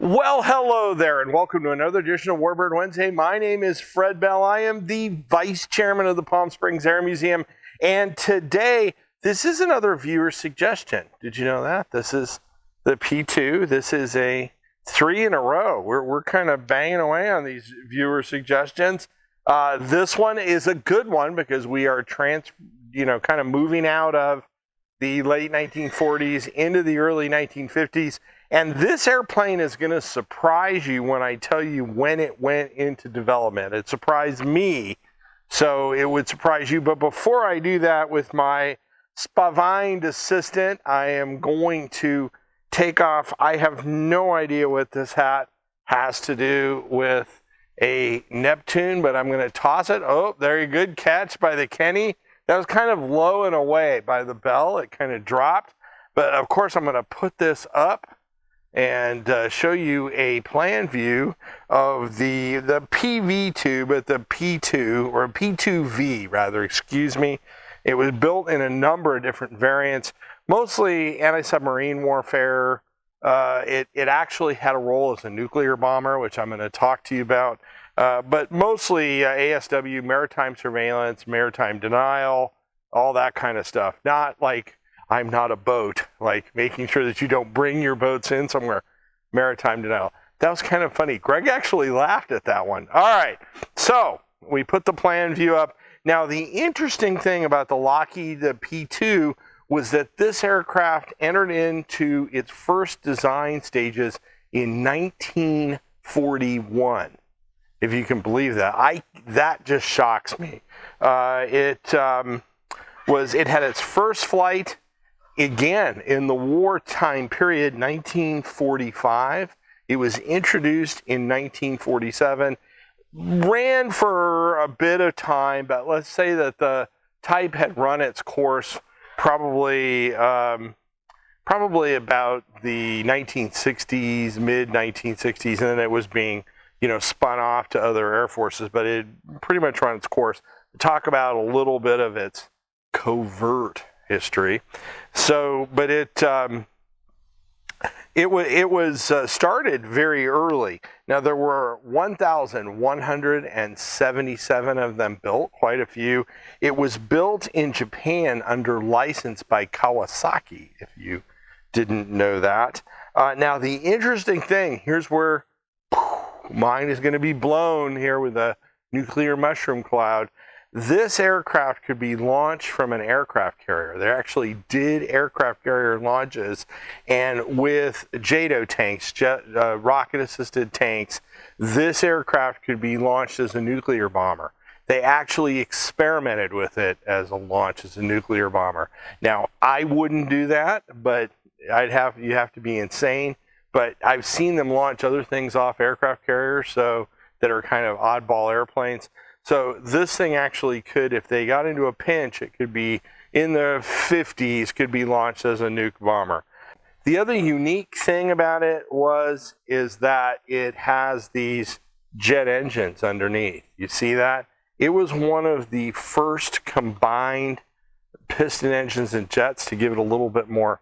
Well, hello there, and welcome to another edition of Warbird Wednesday. My name is Fred Bell. I am the Vice Chairman of the Palm Springs Air Museum, and today, this is another viewer suggestion. Did you know that? This is the P2. This is a 3 in a row. We're kind of banging away on these viewer suggestions. This one is a good one because we are kind of moving out of the late 1940s into the early 1950s. And this airplane is going to surprise you when I tell you when it went into development. It surprised me, so it would surprise you. But before I do that with my spavined assistant, I am going to take off. I have no idea what this hat has to do with a Neptune, but I'm going to toss it. Oh, very good catch by the Kenny. That was kind of low and away by the bell. It kind of dropped. But of course, I'm going to put this up and show you a plan view of the PV2, but the P2, or P2V rather, excuse me. It was built in a number of different variants, mostly anti-submarine warfare. It actually had a role as a nuclear bomber, which I'm going to talk to you about, but mostly ASW, maritime surveillance, maritime denial, all that kind of stuff. Not like I'm not a boat, like making sure that you don't bring your boats in somewhere. Maritime denial. That was kind of funny. Greg actually laughed at that one. All right, so we put the plan view up. Now, the interesting thing about the Lockheed P2 was that this aircraft entered into its first design stages in 1941. If you can believe that. That just shocks me. It had its first flight again in the wartime period, 1945. It was introduced in 1947, ran for a bit of time, but let's say that the type had run its course probably about the 1960s, mid 1960s, and then it was being spun off to other air forces, but it pretty much run its course. To talk about a little bit of its covert history. So, but it was started very early. Now, there were 1,177 of them built, quite a few. It was built in Japan under license by Kawasaki, if you didn't know that. Now, the interesting thing, here's where mine is going to be blown here with a nuclear mushroom cloud. This aircraft could be launched from an aircraft carrier. They actually did aircraft carrier launches, and with JATO tanks, rocket-assisted tanks, this aircraft could be launched as a nuclear bomber. They actually experimented with it as a launch as a nuclear bomber. Now, I wouldn't do that, but you have to be insane. But I've seen them launch other things off aircraft carriers, so that are kind of oddball airplanes. So this thing actually could, if they got into a pinch, it could be in the 50s, could be launched as a nuke bomber. The other unique thing about it is that it has these jet engines underneath. You see that? It was one of the first combined piston engines and jets to give it a little bit more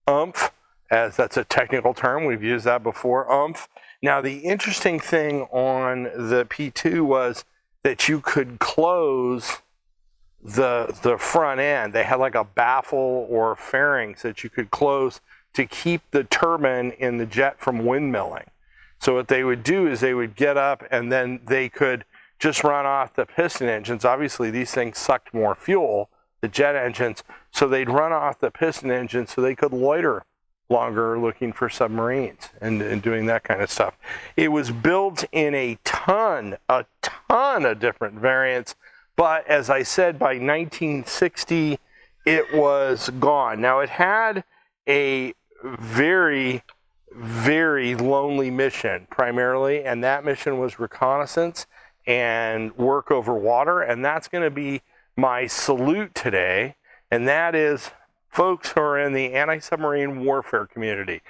oomph, as that's a technical term. We've used that before, oomph. Now, the interesting thing on the P2 was that you could close the front end. They had like a baffle or fairings that you could close to keep the turbine in the jet from windmilling. So what they would do is they would get up and then they could just run off the piston engines. Obviously, these things sucked more fuel, the jet engines, so they'd run off the piston engines so they could loiter longer looking for submarines and doing that kind of stuff. It was built in a ton of different variants, but as I said, by 1960, it was gone. Now, it had a very, very lonely mission primarily, and that mission was reconnaissance and work over water, and that's going to be my salute today, and that is folks who are in the anti-submarine warfare community.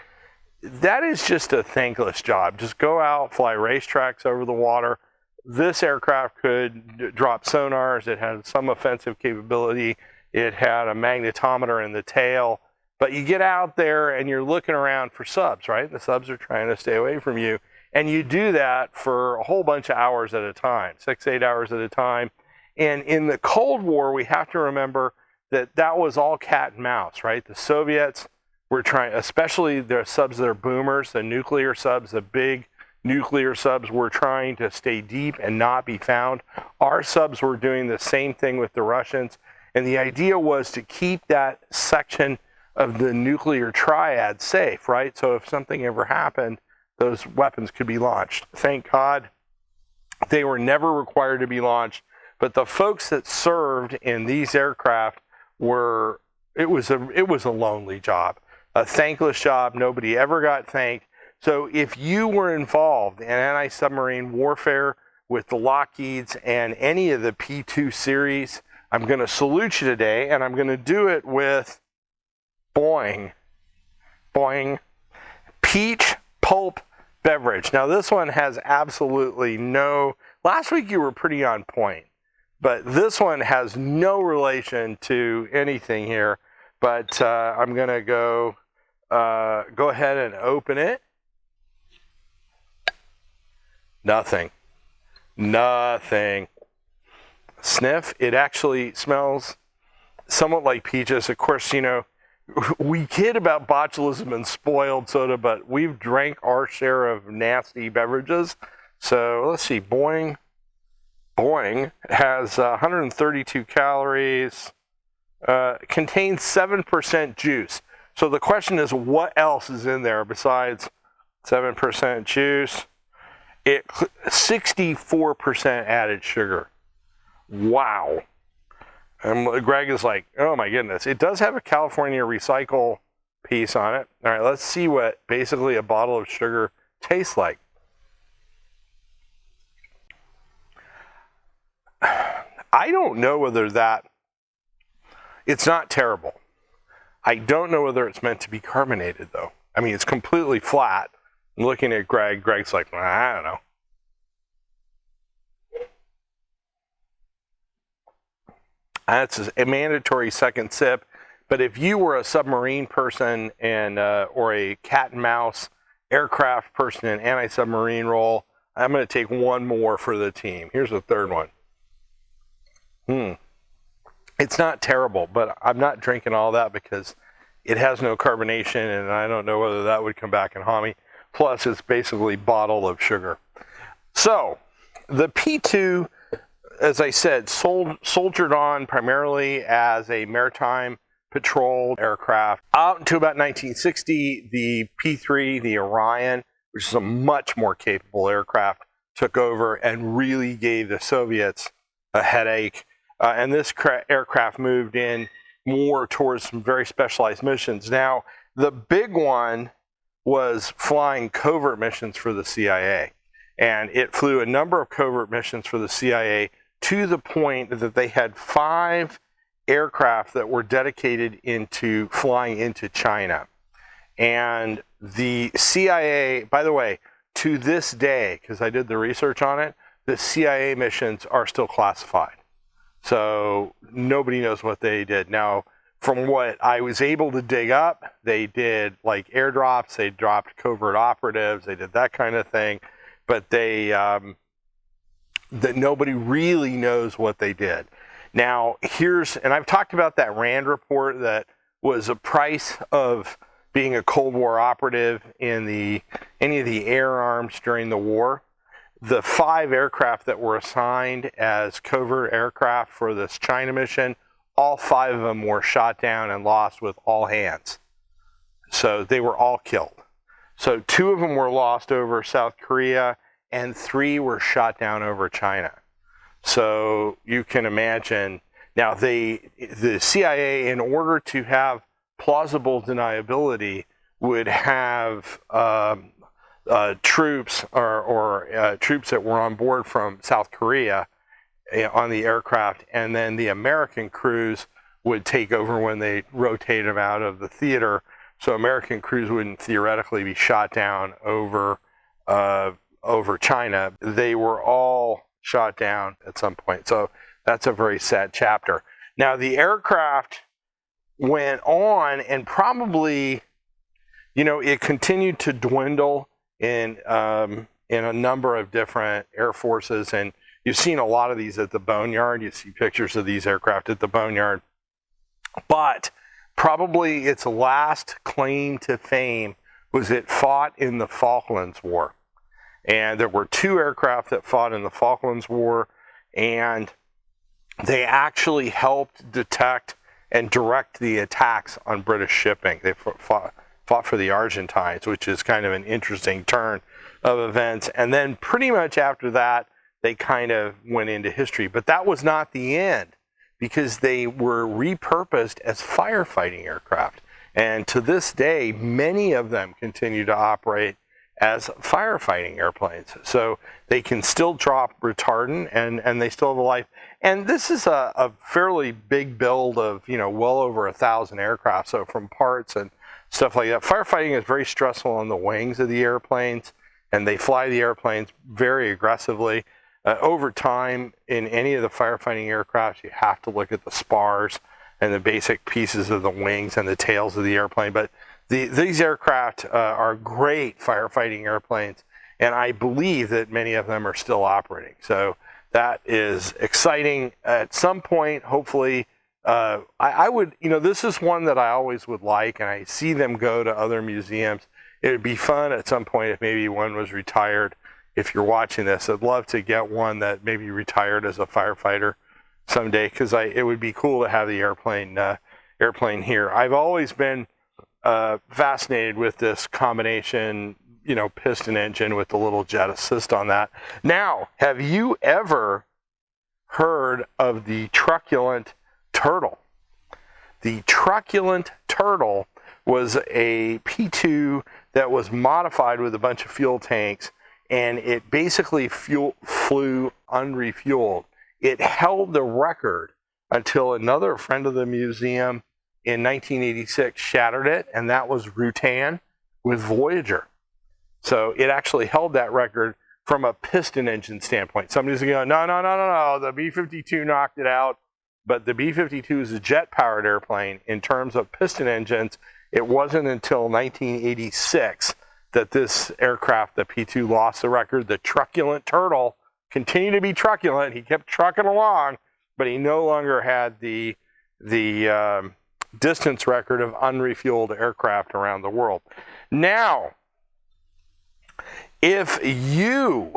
That is just a thankless job. Just go out, fly racetracks over the water. This aircraft could drop sonars. It had some offensive capability. It had a magnetometer in the tail. But you get out there and you're looking around for subs, right? The subs are trying to stay away from you. And you do that for a whole bunch of hours at a time, 6-8 hours at a time. And in the Cold War, we have to remember that that was all cat and mouse, right? The Soviets were trying, especially their subs that are boomers, the nuclear subs, the big nuclear subs, were trying to stay deep and not be found. Our subs were doing the same thing with the Russians. And the idea was to keep that section of the nuclear triad safe, right? So if something ever happened, those weapons could be launched. Thank God they were never required to be launched. But the folks that served in these aircraft were, it was a lonely job, a thankless job. Nobody ever got thanked. So if you were involved in anti-submarine warfare with the Lockheeds and any of the P2 series, I'm going to salute you today, and I'm going to do it with Boing. Boing. Peach Pulp Beverage. Now this one has absolutely no, last week you were pretty on point, but this one has no relation to anything here. But I'm going to go ahead and open it. Nothing. Nothing. Sniff. It actually smells somewhat like peaches. Of course, you know, we kid about botulism and spoiled soda, but we've drank our share of nasty beverages. So let's see. Boing has 132 calories, contains 7% juice. So the question is, what else is in there besides 7% juice? 64% added sugar. Wow. And Greg is like, oh my goodness. It does have a California recycle piece on it. All right, let's see what basically a bottle of sugar tastes like. I don't know whether that, it's not terrible. I don't know whether it's meant to be carbonated though. I mean, it's completely flat. I'm looking at Greg. Greg's like, well, I don't know. That's a mandatory second sip. But if you were a submarine person and or a cat and mouse aircraft person in anti-submarine role, I'm going to take one more for the team. Here's the third one. It's not terrible, but I'm not drinking all that because it has no carbonation, and I don't know whether that would come back and haunt me. Plus, it's basically a bottle of sugar. So, the P2, as I said, soldiered on primarily as a maritime patrol aircraft. Out until about 1960, the P3, the Orion, which is a much more capable aircraft, took over and really gave the Soviets a headache. And this aircraft moved in more towards some very specialized missions. Now, the big one was flying covert missions for the CIA. And it flew a number of covert missions for the CIA to the point that they had 5 aircraft that were dedicated into flying into China. And the CIA, by the way, to this day, because I did the research on it, the CIA missions are still classified. So nobody knows what they did. Now, from what I was able to dig up, they did like airdrops, they dropped covert operatives, they did that kind of thing, but they that nobody really knows what they did. Now, and I've talked about that RAND report that was a price of being a Cold War operative in any of the air arms during the war. The 5 aircraft that were assigned as covert aircraft for this China mission, all 5 of them were shot down and lost with all hands. So they were all killed. So 2 of them were lost over South Korea and 3 were shot down over China. So you can imagine. Now the CIA, in order to have plausible deniability, would have troops or troops that were on board from South Korea on the aircraft, and then the American crews would take over when they rotate them out of the theater. So American crews wouldn't theoretically be shot down over China. They were all shot down at some point. So that's a very sad chapter. Now the aircraft went on, and probably, you know, it continued to dwindle in a number of different air forces. And you've seen a lot of these at the Boneyard. You see pictures of these aircraft at the Boneyard. But probably its last claim to fame was it fought in the Falklands War. And there were 2 aircraft that fought in the Falklands War, and they actually helped detect and direct the attacks on British shipping. They fought for the Argentines, which is kind of an interesting turn of events. And then pretty much after that, they kind of went into history. But that was not the end, because they were repurposed as firefighting aircraft. And to this day, many of them continue to operate as firefighting airplanes. So they can still drop retardant, and they still have a life. And this is a fairly big build of, you know, well over 1,000 aircraft. So from parts and stuff like that. Firefighting is very stressful on the wings of the airplanes, and they fly the airplanes very aggressively. Over time, in any of the firefighting aircraft, you have to look at the spars and the basic pieces of the wings and the tails of the airplane. But these aircraft are great firefighting airplanes, and I believe that many of them are still operating. So that is exciting. At some point, hopefully, I would, you know, this is one that I always would like, and I see them go to other museums. It would be fun at some point if maybe one was retired. If you're watching this, I'd love to get one that maybe retired as a firefighter someday, because it would be cool to have the airplane here. I've always been fascinated with this combination, you know, piston engine with the little jet assist on that. Now, have you ever heard of the truculent turtle? The truculent turtle was a P2 that was modified with a bunch of fuel tanks, and it basically flew unrefueled. It held the record until another friend of the museum in 1986 shattered it, and that was Rutan with Voyager. So it actually held that record from a piston engine standpoint. Somebody's going, no, the B-52 knocked it out, but the B-52 is a jet-powered airplane. In terms of piston engines, it wasn't until 1986 that this aircraft, the P2, lost the record. The truculent turtle continued to be truculent. He kept trucking along, but he no longer had the distance record of unrefueled aircraft around the world. Now, if you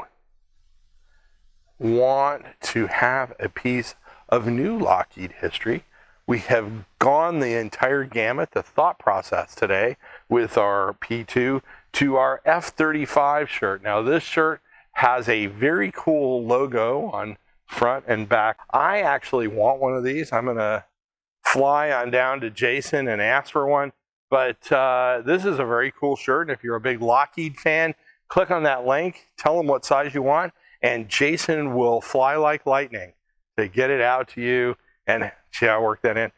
want to have a piece of new Lockheed history, we have gone the entire gamut, the thought process today with our P2 to our F-35 shirt. Now, this shirt has a very cool logo on front and back. I actually want one of these. I'm going to fly on down to Jason and ask for one. But this is a very cool shirt. And if you're a big Lockheed fan, click on that link, tell them what size you want, and Jason will fly like lightning to get it out to you. And see how I work that in,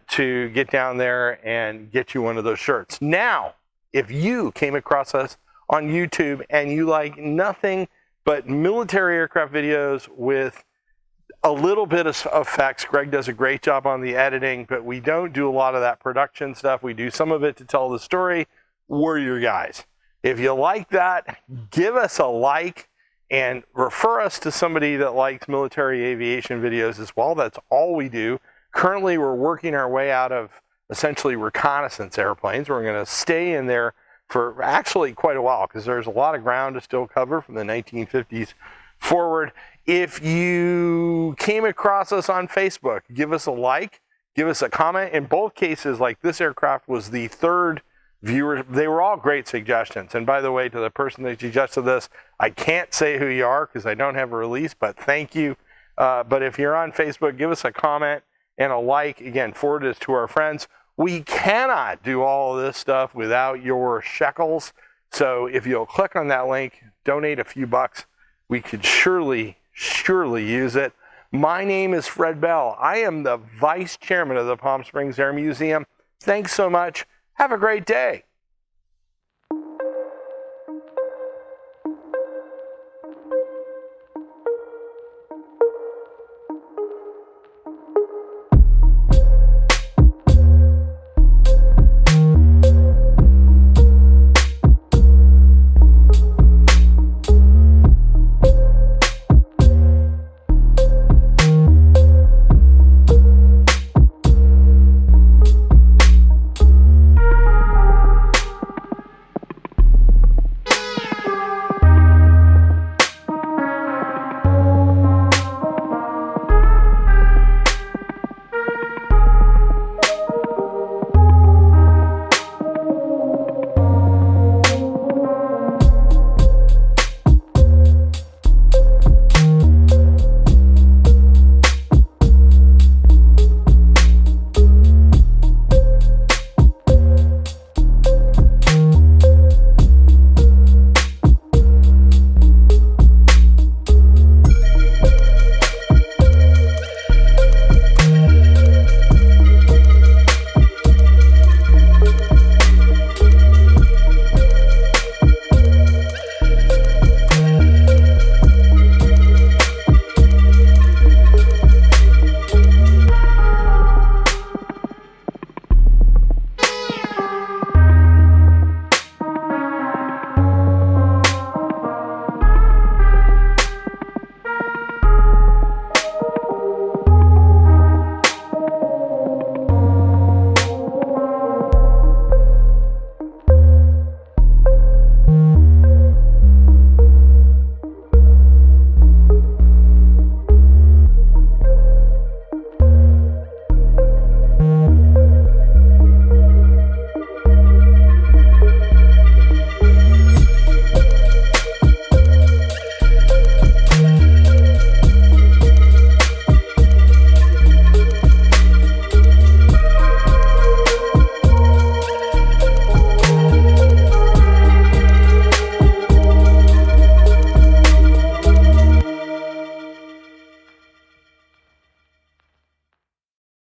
to get down there and get you one of those shirts. Now, if you came across us on YouTube and you like nothing but military aircraft videos with a little bit of effects, Greg does a great job on the editing, but we don't do a lot of that production stuff. We do some of it to tell the story. We're your guys. If you like that, give us a like and refer us to somebody that likes military aviation videos as well. That's all we do. Currently, we're working our way out of essentially reconnaissance airplanes. We're going to stay in there for actually quite a while because there's a lot of ground to still cover from the 1950s forward. If you came across us on Facebook, give us a like, give us a comment. In both cases, like this aircraft was the third viewer. They were all great suggestions. And by the way, to the person that suggested this, I can't say who you are because I don't have a release, but thank you. But if you're on Facebook, give us a comment and a like. Again, forward this to our friends. We cannot do all of this stuff without your shekels. So if you'll click on that link, donate a few bucks, we could surely use it. My name is Fred Bell. I am the Vice Chairman of the Palm Springs Air Museum. Thanks so much. Have a great day.